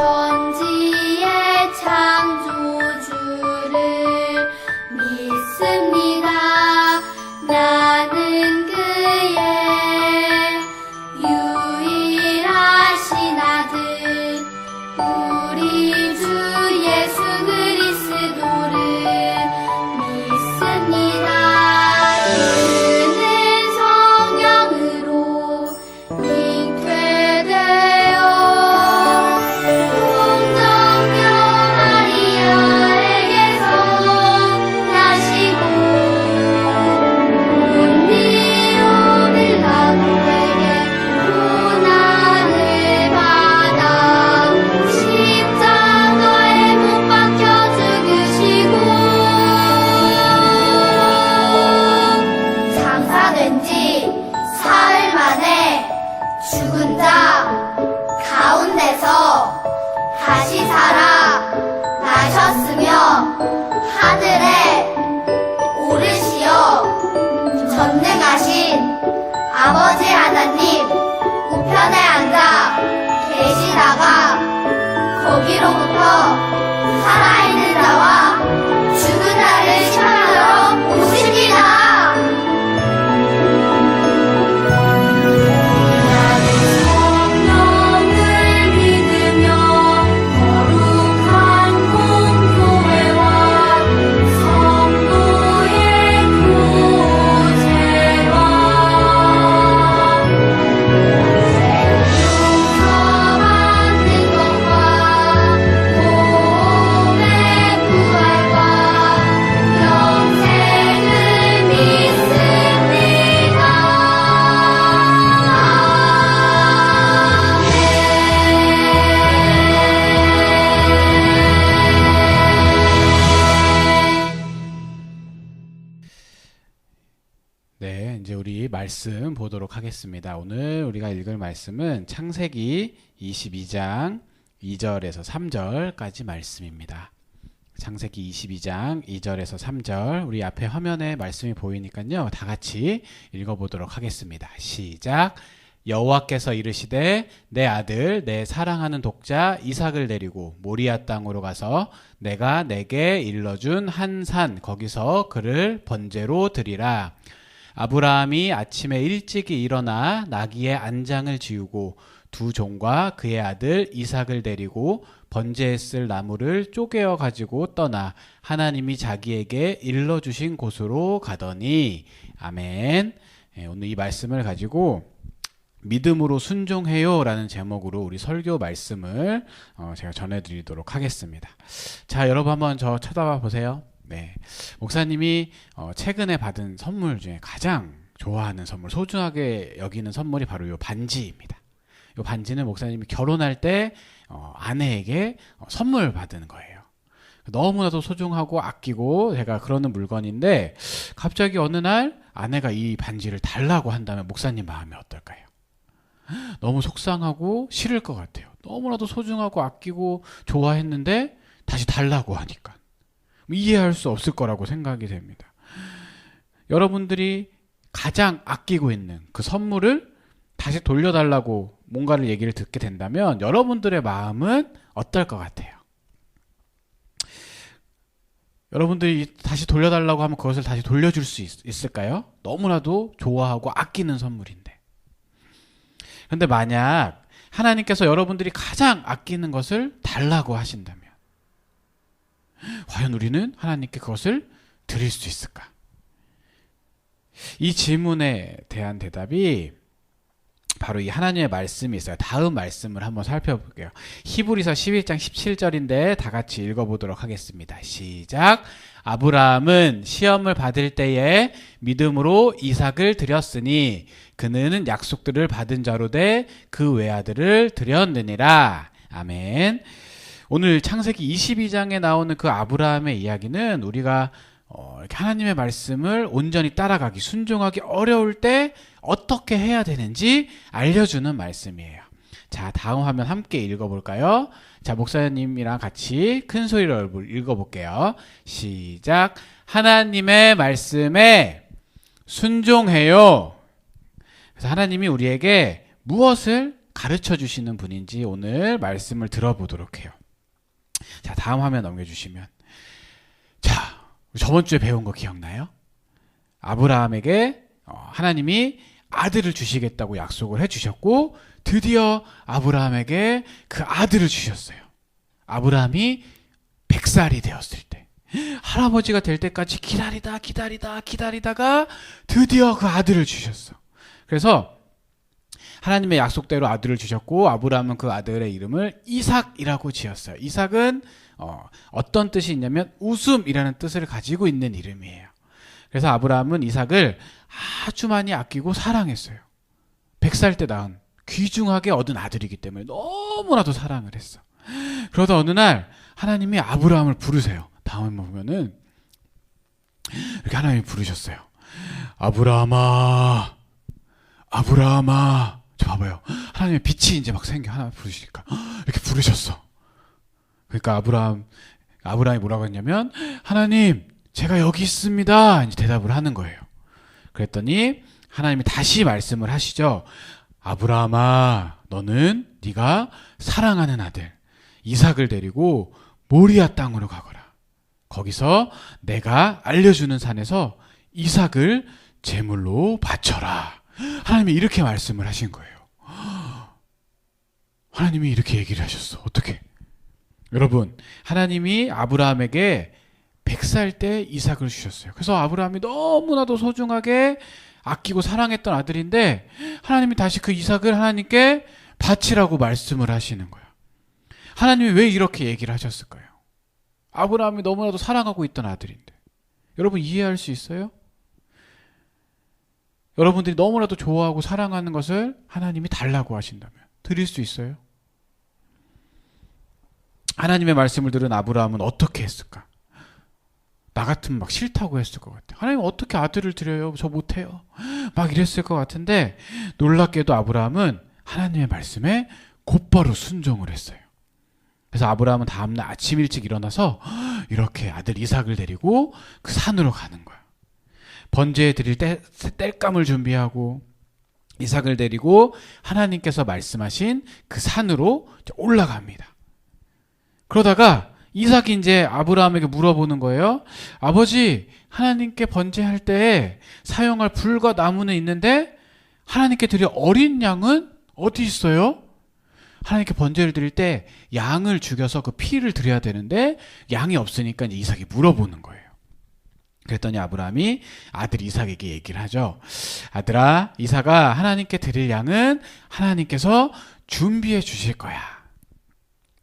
천지의 창조주를 믿습니다. 나는 그의 유일하신 아들 우리 주 예수 그리스도를 믿습니다. 그는 성령으로 잉태되어 동정녀 마리아에게서 나시고 본디오 빌라도에게 고난을 받아 십자가에 못 박혀 죽으시고 장사된 지 사흘 만에 죽은 자 가운데서 다시 살아 나셨으며 하늘에 오르시어 전능하신 아버지 하나님 우편에 앉아 계시다가 거기로부터 살아있는 자와 죽은 자를 심판하러 오십니다. 나는 성령을 믿으며 거룩한 공교회와 성도의 교제와 용서받는 것과 몸의 부활과 영생을 믿습니다. 네, 이제 우리 말씀 보도록 하겠습니다. 오늘 우리가 읽을 말씀은 창세기 22장 2절에서 3절까지 말씀입니다. 창세기 22장 2절에서 3절, 우리 앞에 화면에 말씀이 보이니까요, 다 같이 읽어보도록 하겠습니다. 시작. 여호와께서 이르시되 내 아들 내 사랑하는 독자 이삭을 데리고 모리아 땅으로 가서 내가 내게 일러준 한 산 거기서 그를 번제로 드리라. 아브라함이 아침에 일찍이 일어나 나귀의 안장을 지우고 두 종과 그의 아들 이삭을 데리고 번제했을 나무를 쪼개어 가지고 떠나 하나님이 자기에게 일러주신 곳으로 가더니. 아멘. 오늘 이 말씀을 가지고 믿음으로 순종해요 라는 제목으로 우리 설교 말씀을 제가 전해드리도록 하겠습니다. 자, 여러분 한번 저 쳐다봐 보세요. 네, 목사님이 최근에 받은 선물 중에 가장 좋아하는 선물, 소중하게 여기는 선물이 바로 이 반지입니다. 이 반지는 목사님이 결혼할 때 아내에게 선물 받은 거예요. 너무나도 소중하고 아끼고 제가 그러는 물건인데, 갑자기 어느 날 아내가 이 반지를 달라고 한다면 목사님 마음이 어떨까요? 너무 속상하고 싫을 것 같아요. 너무나도 소중하고 아끼고 좋아했는데 다시 달라고 하니까 이해할 수 없을 거라고 생각이 됩니다. 여러분들이 가장 아끼고 있는 그 선물을 다시 돌려달라고 뭔가를 얘기를 듣게 된다면 여러분들의 마음은 어떨 것 같아요? 여러분들이 다시 돌려달라고 하면 그것을 다시 돌려줄 수 있을까요? 너무나도 좋아하고 아끼는 선물인데. 근데 만약 하나님께서 여러분들이 가장 아끼는 것을 달라고 하신다면 과연 우리는 하나님께 그것을 드릴 수 있을까? 이 질문에 대한 대답이 바로 이 하나님의 말씀이 있어요. 다음 말씀을 한번 살펴볼게요. 히브리서 11장 17절인데 다 같이 읽어보도록 하겠습니다. 시작. 아브라함은 시험을 받을 때에 믿음으로 이삭을 드렸으니 그는 약속들을 받은 자로 돼 그 외아들을 드렸느니라. 아멘. 오늘 창세기 22장에 나오는 그 아브라함의 이야기는 우리가 이렇게 하나님의 말씀을 온전히 따라가기, 순종하기 어려울 때 어떻게 해야 되는지 알려주는 말씀이에요. 자, 다음 화면 함께 읽어볼까요? 자, 목사님이랑 같이 큰 소리로 읽어볼게요. 시작. 하나님의 말씀에 순종해요. 그래서 하나님이 우리에게 무엇을 가르쳐 주시는 분인지 오늘 말씀을 들어보도록 해요. 자, 다음 화면 넘겨주시면, 자, 저번 주에 배운 거 기억나요? 아브라함에게 하나님이 아들을 주시겠다고 약속을 해주셨고, 드디어 아브라함에게 그 아들을 주셨어요. 아브라함이 100살이 되었을 때, 할아버지가 될 때까지 기다리다가 드디어 그 아들을 주셨어. 그래서 하나님의 약속대로 아들을 주셨고, 아브라함은 그 아들의 이름을 이삭이라고 지었어요. 이삭은 어떤 뜻이 있냐면 웃음이라는 뜻을 가지고 있는 이름이에요. 그래서 아브라함은 이삭을 아주 많이 아끼고 사랑했어요. 100살 때 낳은 귀중하게 얻은 아들이기 때문에 너무나도 사랑을 했어. 그러다 어느 날 하나님이 아브라함을 부르세요. 다음에 보면은 이렇게 하나님이 부르셨어요. 아브라함아, 아브라함아. 저 봐봐요. 하나님의 빛이 이제 막 생겨. 하나님 부르시니까 이렇게 부르셨어. 그러니까 아브라함이 뭐라고 했냐면, 하나님, 제가 여기 있습니다. 이제 대답을 하는 거예요. 그랬더니 하나님이 다시 말씀을 하시죠. 아브라함아, 너는 네가 사랑하는 아들 이삭을 데리고 모리아 땅으로 가거라. 거기서 내가 알려주는 산에서 이삭을 제물로 바쳐라. 하나님이 이렇게 말씀을 하신 거예요. 하나님이 이렇게 얘기를 하셨어. 어떻게? 여러분, 하나님이 아브라함에게 100살 때 이삭을 주셨어요. 그래서 아브라함이 너무나도 소중하게 아끼고 사랑했던 아들인데, 하나님이 다시 그 이삭을 하나님께 바치라고 말씀을 하시는 거예요. 하나님이 왜 이렇게 얘기를 하셨을까요? 아브라함이 너무나도 사랑하고 있던 아들인데. 여러분 이해할 수 있어요? 여러분들이 너무나도 좋아하고 사랑하는 것을 하나님이 달라고 하신다면 드릴 수 있어요? 하나님의 말씀을 들은 아브라함은 어떻게 했을까? 나 같으면 막 싫다고 했을 것 같아요. 하나님 어떻게 아들을 드려요? 저 못해요. 막 이랬을 것 같은데, 놀랍게도 아브라함은 하나님의 말씀에 곧바로 순종을 했어요. 그래서 아브라함은 다음날 아침 일찍 일어나서 이렇게 아들 이삭을 데리고 그 산으로 가는 거야. 번제에 드릴 땔감을 준비하고 이삭을 데리고 하나님께서 말씀하신 그 산으로 올라갑니다. 그러다가 이삭이 이제 아브라함에게 물어보는 거예요. 아버지, 하나님께 번제할 때 사용할 불과 나무는 있는데 하나님께 드릴 어린 양은 어디 있어요? 하나님께 번제를 드릴 때 양을 죽여서 그 피를 드려야 되는데 양이 없으니까 이제 이삭이 물어보는 거예요. 그랬더니 아브라함이 아들 이삭에게 얘기를 하죠. 아들아, 이삭아, 하나님께 드릴 양은 하나님께서 준비해 주실 거야.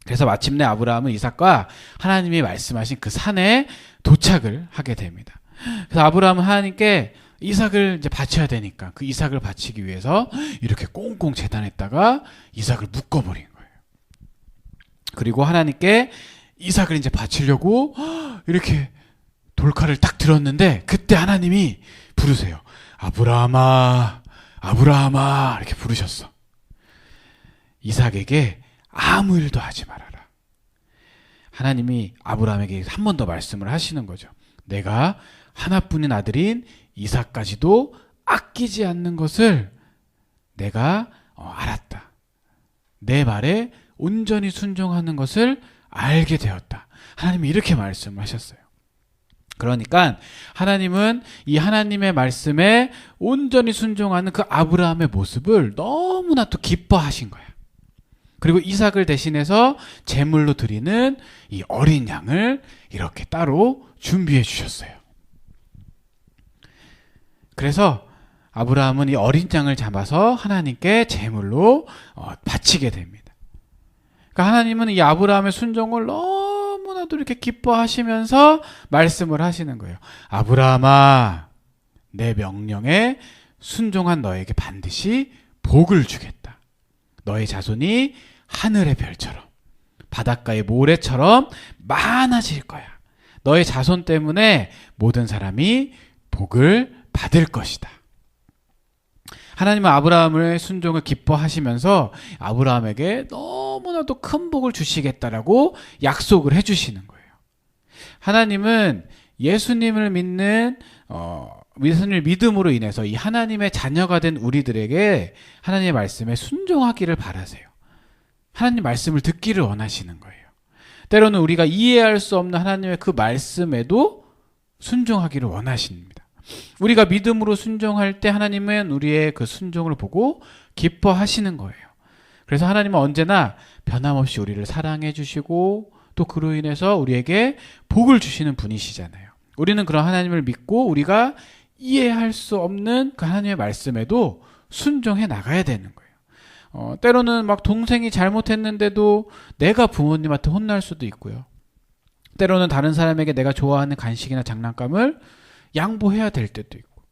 그래서 마침내 아브라함은 이삭과 하나님이 말씀하신 그 산에 도착을 하게 됩니다. 그래서 아브라함은 하나님께 이삭을 이제 바쳐야 되니까 그 이삭을 바치기 위해서 이렇게 꽁꽁 재단했다가 이삭을 묶어버린 거예요. 그리고 하나님께 이삭을 이제 바치려고 이렇게 돌칼을 딱 들었는데, 그때 하나님이 부르세요. 아브라함아, 아브라함아, 이렇게 부르셨어. 이삭에게 아무 일도 하지 말아라. 하나님이 아브라함에게 한 번 더 말씀을 하시는 거죠. 내가 하나뿐인 아들인 이삭까지도 아끼지 않는 것을 내가 알았다. 내 말에 온전히 순종하는 것을 알게 되었다. 하나님이 이렇게 말씀을 하셨어요. 그러니까 하나님은 이 하나님의 말씀에 온전히 순종하는 그 아브라함의 모습을 너무나 또 기뻐하신 거야. 그리고 이삭을 대신해서 제물로 드리는 이 어린 양을 이렇게 따로 준비해 주셨어요. 그래서 아브라함은 이 어린 양을 잡아서 하나님께 제물로 바치게 됩니다. 그러니까 하나님은 이 아브라함의 순종을 너무나도 이렇게 기뻐하시면서 말씀을 하시는 거예요. 아브라함아, 내 명령에 순종한 너에게 반드시 복을 주겠다. 너의 자손이 하늘의 별처럼 바닷가의 모래처럼 많아질 거야. 너의 자손 때문에 모든 사람이 복을 받을 것이다. 하나님은 아브라함의 순종을 기뻐하시면서 아브라함에게 너무나도 큰 복을 주시겠다라고 약속을 해주시는 거예요. 하나님은 예수님을 믿는 예수님을 믿음으로 인해서 이 하나님의 자녀가 된 우리들에게 하나님의 말씀에 순종하기를 바라세요. 하나님 말씀을 듣기를 원하시는 거예요. 때로는 우리가 이해할 수 없는 하나님의 그 말씀에도 순종하기를 원하십니다. 우리가 믿음으로 순종할 때 하나님은 우리의 그 순종을 보고 기뻐하시는 거예요. 그래서 하나님은 언제나 변함없이 우리를 사랑해 주시고 또 그로 인해서 우리에게 복을 주시는 분이시잖아요. 우리는 그런 하나님을 믿고 우리가 이해할 수 없는 그 하나님의 말씀에도 순종해 나가야 되는 거예요. 때로는 막 동생이 잘못했는데도 내가 부모님한테 혼날 수도 있고요. 때로는 다른 사람에게 내가 좋아하는 간식이나 장난감을 양보해야 될 때도 있고,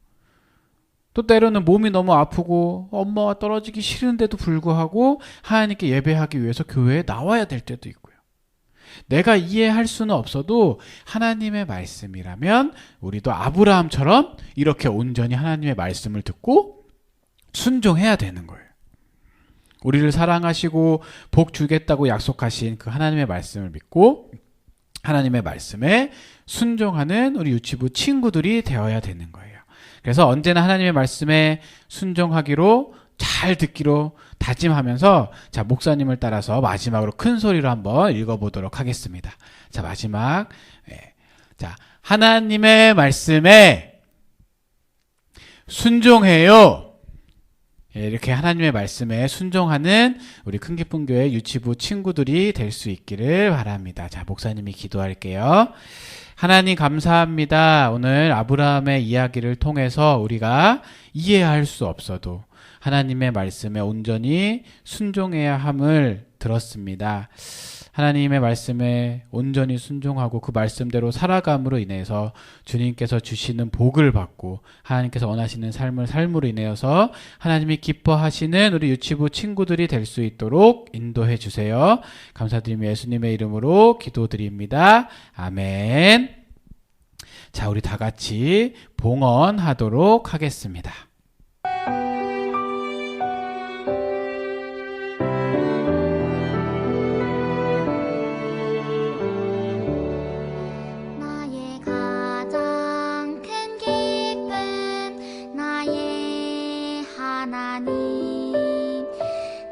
또 때로는 몸이 너무 아프고 엄마와 떨어지기 싫은데도 불구하고 하나님께 예배하기 위해서 교회에 나와야 될 때도 있고요. 내가 이해할 수는 없어도 하나님의 말씀이라면 우리도 아브라함처럼 이렇게 온전히 하나님의 말씀을 듣고 순종해야 되는 거예요. 우리를 사랑하시고 복 주겠다고 약속하신 그 하나님의 말씀을 믿고 하나님의 말씀에 순종하는 우리 유치부 친구들이 되어야 되는 거예요. 그래서 언제나 하나님의 말씀에 순종하기로, 잘 듣기로 다짐하면서, 자, 목사님을 따라서 마지막으로 큰 소리로 한번 읽어보도록 하겠습니다. 자, 마지막. 자, 하나님의 말씀에 순종해요. 이렇게 하나님의 말씀에 순종하는 우리 큰기쁨교회 유치부 친구들이 될 수 있기를 바랍니다. 자, 목사님이 기도할게요. 하나님 감사합니다. 오늘 아브라함의 이야기를 통해서 우리가 이해할 수 없어도 하나님의 말씀에 온전히 순종해야 함을 들었습니다. 하나님의 말씀에 온전히 순종하고 그 말씀대로 살아감으로 인해서 주님께서 주시는 복을 받고 하나님께서 원하시는 삶을 삶으로 인해서 하나님이 기뻐하시는 우리 유치부 친구들이 될 수 있도록 인도해 주세요. 감사드리며 예수님의 이름으로 기도드립니다. 아멘. 자, 우리 다 같이 봉헌하도록 하겠습니다. 나의 가장 큰 기쁨 나의 하나님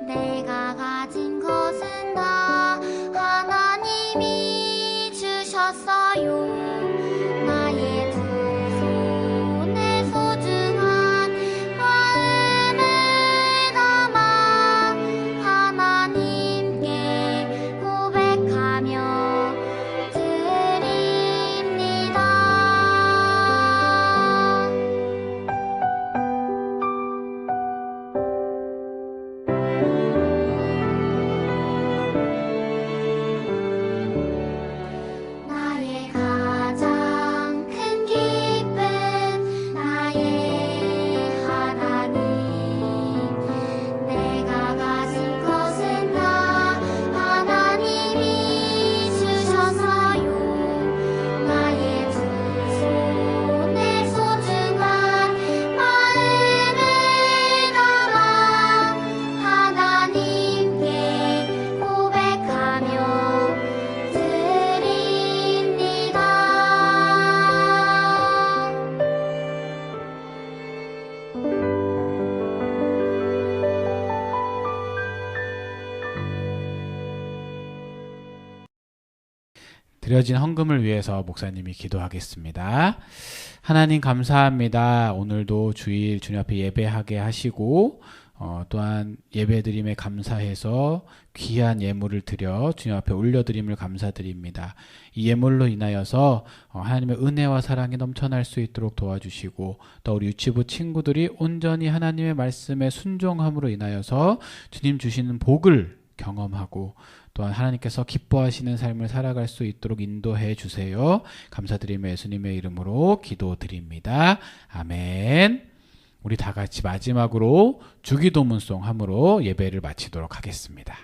내가 가진 것은 다 하나님이 주셨어요. 나의 두 손에 소중한 마음을 담아 하나님께 고백하며 드립니다. 나의 가장 큰 기쁨 나의 하나님 내가 가진 것은 다 하나님이 주셨어요. 나의 두 손에 소중한 마음을 담아 하나님께 고백하며 드립니다. 드려진 헌금을 위해서 목사님이 기도하겠습니다. 하나님 감사합니다. 오늘도 주일 주님 앞에 예배하게 하시고 또한 예배드림에 감사해서 귀한 예물을 드려 주님 앞에 올려드림을 감사드립니다. 이 예물로 인하여서 하나님의 은혜와 사랑이 넘쳐날 수 있도록 도와주시고 또 우리 유치부 친구들이 온전히 하나님의 말씀에 순종함으로 인하여서 주님 주시는 복을 경험하고 또한 하나님께서 기뻐하시는 삶을 살아갈 수 있도록 인도해 주세요. 감사드리며 예수님의 이름으로 기도드립니다. 아멘. 우리 다 같이 마지막으로 주기도문송 함으로 예배를 마치도록 하겠습니다.